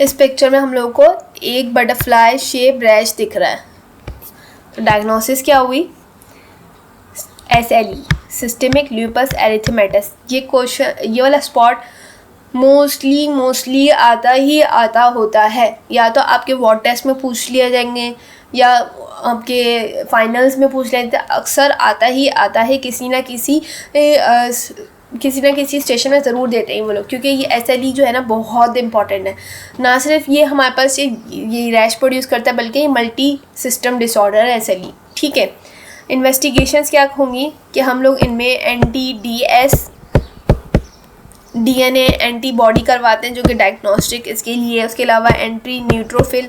इस पिक्चर में हम लोग को एक बटरफ्लाई शेप रैश दिख रहा है। तो डायग्नोसिस क्या हुई? SLE, systemic lupus erythematosus. ये क्वेश्चन, ये वाला स्पॉट मोस्टली आता होता है। या तो आपके वॉट टेस्ट में पूछ लिया जाएंगे या आपके फाइनल्स में पूछ लेते। अक्सर आता है किसी ना किसी स्टेशन में ज़रूर देते हैं वो लोग, क्योंकि ये SLE जो है ना बहुत इंपॉर्टेंट है। ना सिर्फ ये हमारे पास ये रैश प्रोड्यूस करता है, बल्कि ये मल्टी सिस्टम डिसऑर्डर है SLE। ठीक है, इन्वेस्टिगेशंस क्या होंगी कि हम लोग इनमें anti-DS DNA एंटीबॉडी करवाते हैं जो कि डायग्नोस्टिक इसके लिए है। उसके अलावा एंटी न्यूट्रोफिल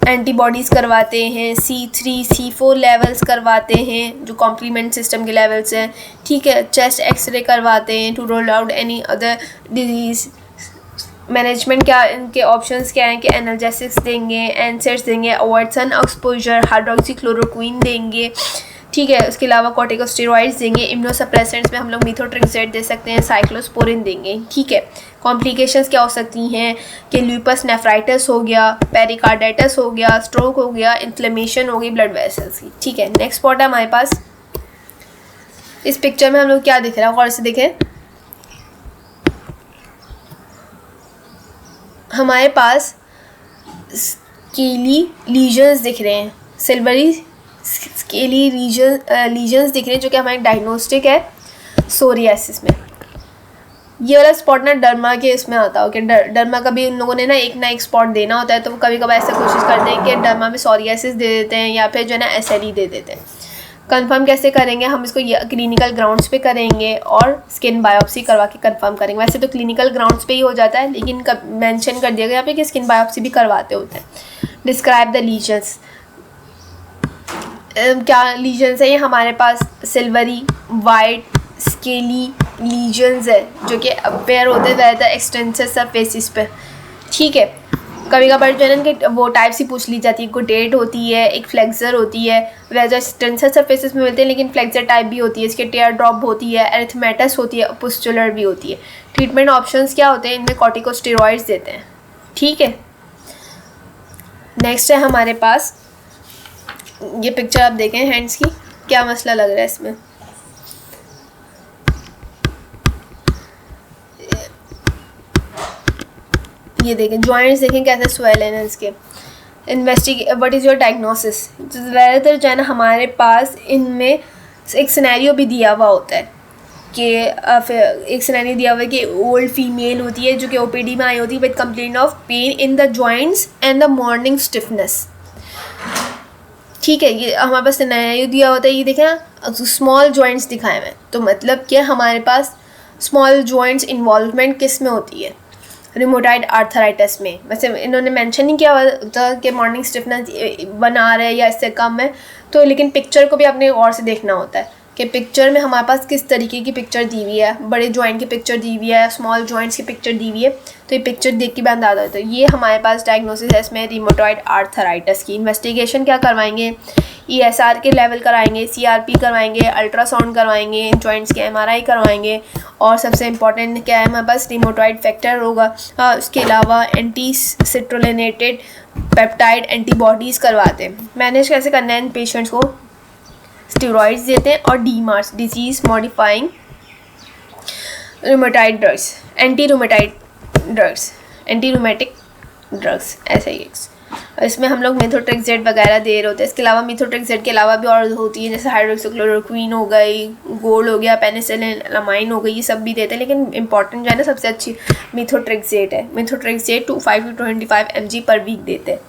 एंटीबॉडीज़ करवाते हैं, C3 C4 लेवल्स करवाते हैं जो कॉम्प्लीमेंट सिस्टम के लेवल्स हैं। ठीक है, चेस्ट एक्सरे करवाते हैं to rule out any other disease. Management क्या, इनके ऑप्शंस क्या हैं कि एनाल्जेसिक्स देंगे, एनसेट्स देंगे, अवॉइड सन एक्सपोजर, हाइड्रोक्सीक्लोरोक्वीन देंगे। ठीक है, उसके अलावा कॉर्टिकोस्टेरॉइड्स देंगे। इम्यूनोसप्रेसेंट्स में हम लोग मीथोट्रेक्सेट दे सकते हैं, साइक्लोस्पोरिन देंगे। ठीक है, कॉम्प्लिकेशंस क्या हो सकती हैं कि लूपस नेफ्राइटिस हो गया, पेरिकार्डाइटिस हो गया, स्ट्रोक हो गया, इन्फ्लेमेशन हो गई ब्लड वेसल्स की। ठीक है, नेक्स्ट स्पॉट है हमारे पास। इस पिक्चर में हम लोग क्या दिख रहा है, गौर से देखें। हमारे पास स्केली लीजन्स दिख रहे हैं, सिल्वरी स्केली लीजन्स दिख रहे हैं जो कि हमारे डायग्नोस्टिक है सोरियासिस में। ये वाला स्पॉट ना डर्मा के इसमें आता हो कि डर्मा का भी उन लोगों ने ना एक स्पॉट देना होता है, तो कभी कभार ऐसा कोशिश करते हैं कि डर्मा में सोरियासिस दे देते हैं या फिर जो है ना SLE दे देते हैं। कंफर्म कैसे करेंगे हम इसको? क्लिनिकल ग्राउंड्स पे करेंगे और स्किन बायोप्सी करवा के कंफर्म करेंगे। वैसे तो क्लिनिकल ग्राउंड्स पे ही हो जाता है, लेकिन मेंशन कर दिया गया यहाँ पे कि स्किन बायोप्सी भी करवाते होते हैं। Describe the lesions. क्या लीजन्स है ये? हमारे पास सिल्वरी वाइट स्केली लीजन्स है जो कि अपेयर होते हैं ज़्यादातर एक्सटेंसिव सरफेसिस पे। ठीक है, कभी कभार जो है ना कि वो टाइप सी पूछ ली जाती है, कोटेट होती है, एक फ्लेक्सर होती है। वैसे एक्सटेंसिव सरफेसिस में मिलते हैं, लेकिन फ्लेक्सर टाइप भी होती है, इसके टेयर ड्रॉप होती है, एरिथमेटस होती है, पुस्टुलर भी होती है। ट्रीटमेंट ऑप्शंस क्या होते हैं? इनमें कॉर्टिकोस्टेरॉइड्स देते हैं। ठीक है, नेक्स्ट है हमारे पास ये पिक्चर, आप देखें हैंड्स की, क्या मसला लग रहा है इसमें। ये देखें जॉइंट्स, देखें कैसे स्वेल हैं इसके। What is your diagnosis? ज़्यादातर जो है ना हमारे पास इनमें एक सिनेरियो भी दिया हुआ होता है कि एक सिनेरियो दिया हुआ है कि ओल्ड फीमेल होती है जो कि OPD में आई होती है with complaint of pain in the joints and the morning stiffness. ठीक है, ये हमारे पास सिनेरियो दिया होता है। ये देखें ना, स्मॉल जॉइंट्स दिखाए हुए हैं, तो मतलब क्या हमारे पास स्मॉल जॉइंट्स इन्वॉल्वमेंट किस में होती है? रिमोटाइड आर्थराइटिस में। वैसे इन्होंने मेंशन नहीं किया होता कि मॉर्निंग स्टिफनेस 1 आवर है या इससे कम है, तो लेकिन पिक्चर को भी आपने गौर से देखना होता है कि पिक्चर में हमारे पास किस तरीके की पिक्चर दी हुई है। बड़े जॉइंट की पिक्चर दी हुई है, स्मॉल जॉइंट्स की पिक्चर दी हुई है, तो ये पिक्चर देख के भी अंदाजा होता है। ये हमारे पास डायग्नोसिस है इसमें रिमोटॉइड आर्थराइटिस की। इन्वेस्टिगेशन क्या करवाएंगे? ESR के लेवल कराएंगे, CRP करवाएंगे, अल्ट्रासाउंड करवाएंगे, इन जॉइंट्स के MRI करवाएंगे, और सबसे इम्पॉर्टेंट क्या है हमारे पास? रिमोटॉइड फैक्टर होगा। उसके अलावा एंटी सिट्रोलिनेटेड पेप्टाइड एंटीबॉडीज़ करवाते हैं। मैनेज कैसे करना है इन पेशेंट्स को? स्टेरॉइड्स देते हैं और DMARDs, disease modifying rheumatoid drugs, anti rheumatic drugs, ऐसे ही। इसमें हम लोग मेथोट्रेक्सेट वगैरह दे रहे होते हैं। इसके अलावा मेथोट्रेक्सेट के अलावा भी और होती है, जैसे हाइड्रोक्सीक्लोरोक्वीन हो गई, गोल्ड हो गया, पेनिसिलिन, लमाइन हो गई, ये सब भी देते हैं। लेकिन इंपॉर्टेंट जो है ना सबसे अच्छी मेथोट्रेक्सेट है। Methotrexate 5 to 25 mg per week देते हैं।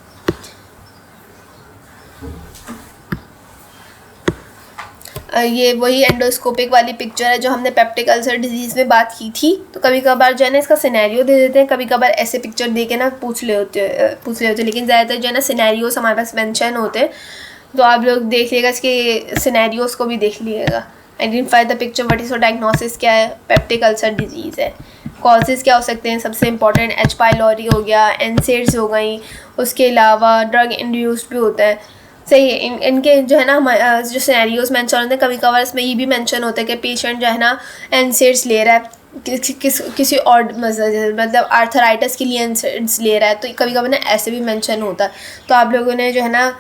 ये वही एंडोस्कोपिक वाली पिक्चर है जो हमने पेप्टिक अल्सर डिजीज़ में बात की थी। तो कभी कभार जो है ना इसका सिनेरियो दे देते हैं, कभी कभार ऐसे पिक्चर दे के ना पूछ ले होते लेकिन ज़्यादातर जो है ना सिनेरियोस हमारे पास मेंशन होते हैं, तो आप लोग देख लीजिएगा, इसके सिनेरियोस को भी देख लीजिएगा। Identify the picture, what is diagnosis क्या है? पेप्टिक अल्सर डिजीज़ है। कॉजेज़ क्या हो सकते हैं? सबसे इंपॉर्टेंट H. pylori हो गया, NSAIDs हो गई, उसके अलावा ड्रग इंड्यूस्ड भी होता है। सही है, इनके जो है ना जो सिनेरियोस मेंशन होते हैं, कभी कभार इसमें ये भी मेंशन होता है कि पेशेंट जो है ना NSAIDs ले रहा है, किसी और मतलब आर्थराइटिस के लिए NSAIDs ले रहा है, तो कभी कभी ना ऐसे भी मेंशन होता है। तो आप लोगों ने जो है ना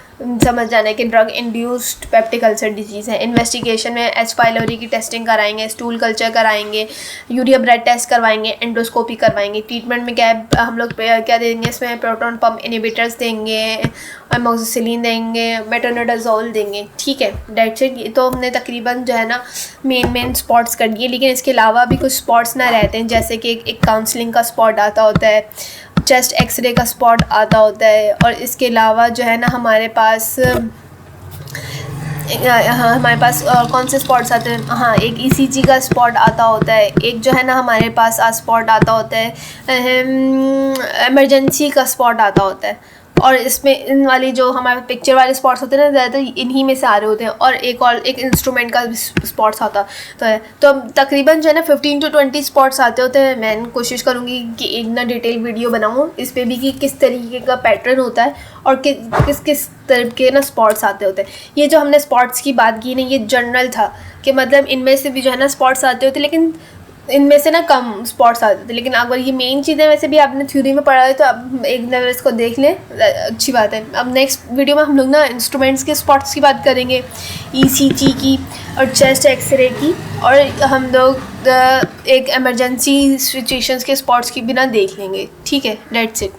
समझ जाना है कि drug induced peptic ulcer disease है। इन्वेस्टिगेशन में H. pylori की टेस्टिंग कराएंगे, स्टूल कल्चर कराएंगे, यूरिया ब्रेड टेस्ट करवाएंगे, एंडोस्कोपी करवाएंगे। ट्रीटमेंट में क्या है, हम लोग क्या देंगे इसमें, प्रोटॉन पम्प इनहिबिटर्स देंगे, अमोक्सिसिलिन देंगे, मेट्रोनिडाजोल देंगे। ठीक है, डेट्स इट। ये तो हमने तकरीबन जो है ना मेन स्पॉट्स कर दिए, लेकिन इसके अलावा भी कुछ स्पॉट्स ना रहते हैं, जैसे कि एक काउंसलिंग का स्पॉट आता होता है, चेस्ट एक्सरे का स्पॉट आता होता है, और इसके अलावा जो है ना हमारे पास कौन से स्पॉट्स आते हैं, हाँ, एक ECG का स्पॉट आता होता है, एक जो है ना हमारे पास स्पॉट आता होता है, इमरजेंसी का स्पॉट आता होता है। और इसमें इन वाली जो हमारे पिक्चर वाले स्पॉट्स होते हैं ना, ज़्यादातर इन्हीं में से आ रहे होते हैं, और एक इंस्ट्रूमेंट का स्पॉट्स आता तो है। तो तकरीबन जो है ना 15 to 20 स्पॉट्स आते होते हैं। मैं कोशिश करूँगी कि एक ना डिटेल वीडियो बनाऊँ इस पर भी, कि किस तरीके का पैटर्न होता है और किस तरह के ना स्पॉट्स आते होते हैं। ये जो हमने स्पॉट्स की बात की ना, ये जनरल था कि मतलब इनमें से भी जो है ना स्पॉट्स आते होते, लेकिन इनमें से ना कम स्पॉट्स आते थे। लेकिन अगर ये मेन चीज़ें वैसे भी आपने थ्योरी में पढ़ा है, तो आप एक नज़र इसको देख लें, अच्छी बात है। अब नेक्स्ट वीडियो में हम लोग ना इंस्ट्रूमेंट्स के स्पॉट्स की बात करेंगे, ECG की और चेस्ट एक्सरे की, और हम लोग एक एमरजेंसी सिचुएशंस के स्पॉट्स की भी ना देख लेंगे। ठीक है, डेट्स इट।